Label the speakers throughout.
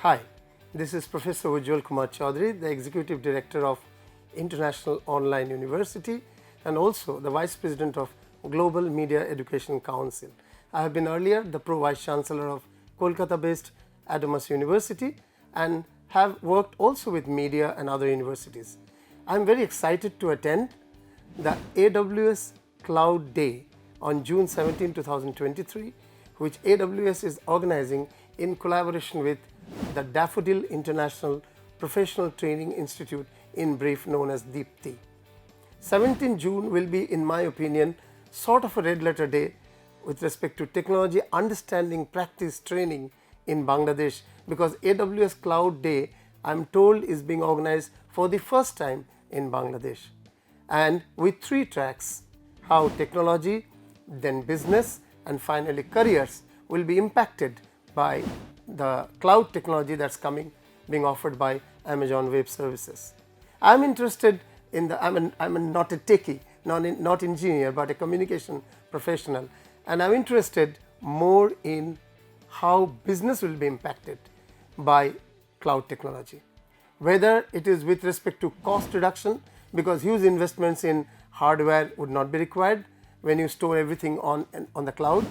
Speaker 1: Hi, this is Professor Ujjwal Kumar Chaudhary, the Executive Director of International Online University and also the Vice President of Global Media Education Council. I have been earlier the Pro Vice Chancellor of Kolkata-based AWS University and have worked also with media and other universities. I am very excited to attend the AWS Cloud Day on June 17, 2023, which AWS is organizing in collaboration with the Daffodil International Professional Training Institute, in brief known as Deepti. 17 June will be, in my opinion, sort of a red letter day with respect to technology understanding practice training in Bangladesh, because AWS Cloud Day, I am told, is being organized for the first time in Bangladesh, and with 3 tracks: how technology, then business, and finally careers will be impacted by the cloud technology that's being offered by Amazon Web Services. I'm interested in I'm not a techie, not engineer, but a communication professional, and I'm interested more in how business will be impacted by cloud technology, whether it is with respect to cost reduction, because huge investments in hardware would not be required when you store everything on the cloud,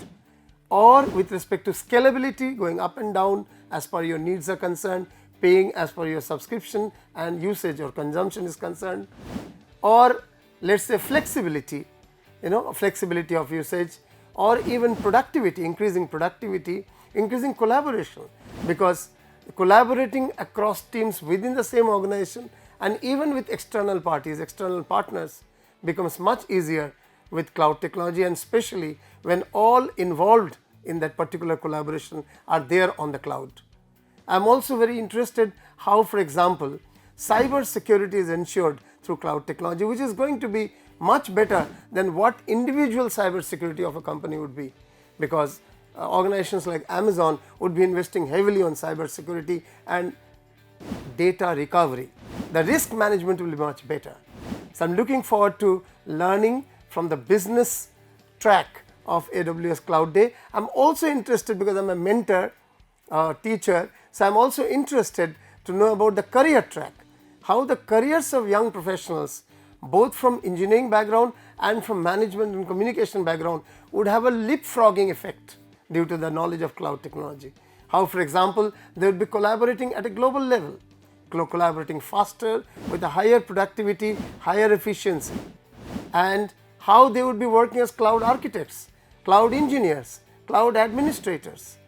Speaker 1: or with respect to scalability, going up and down as per your needs are concerned, paying as per your subscription and usage or consumption is concerned, or let's say flexibility, flexibility of usage, or even productivity, increasing collaboration, because collaborating across teams within the same organization and even with external parties, external partners, becomes much easier with cloud technology, and especially when all involved in that particular collaboration are there on the cloud. I am also very interested how, for example, cyber security is ensured through cloud technology, which is going to be much better than what individual cyber security of a company would be, because organizations like Amazon would be investing heavily on cyber security and data recovery. The risk management will be much better. So I am looking forward to learning from the business track of AWS Cloud Day. I am also interested, because I am a mentor, teacher, so I am also interested to know about the career track, how the careers of young professionals, both from engineering background and from management and communication background, would have a leapfrogging effect due to the knowledge of cloud technology. How, for example, they would be collaborating at a global level, collaborating faster with a higher productivity, higher efficiency, and how they would be working as cloud architects, cloud engineers, cloud administrators,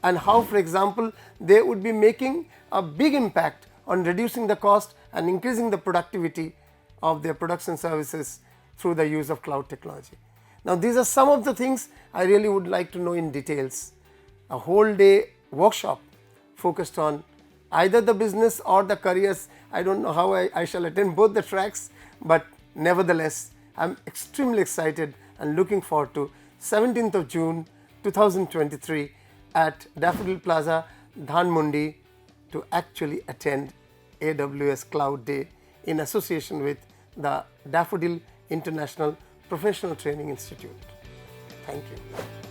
Speaker 1: and how, for example, they would be making a big impact on reducing the cost and increasing the productivity of their products and services through the use of cloud technology. Now, these are some of the things I really would like to know in details. A whole day workshop focused on either the business or the careers. I don't know how I shall attend both the tracks, but nevertheless, I'm extremely excited and looking forward to 17th of June 2023 at Daffodil Plaza, Dhanmondi, to actually attend AWS Cloud Day in association with the Daffodil International Professional Training Institute. Thank you.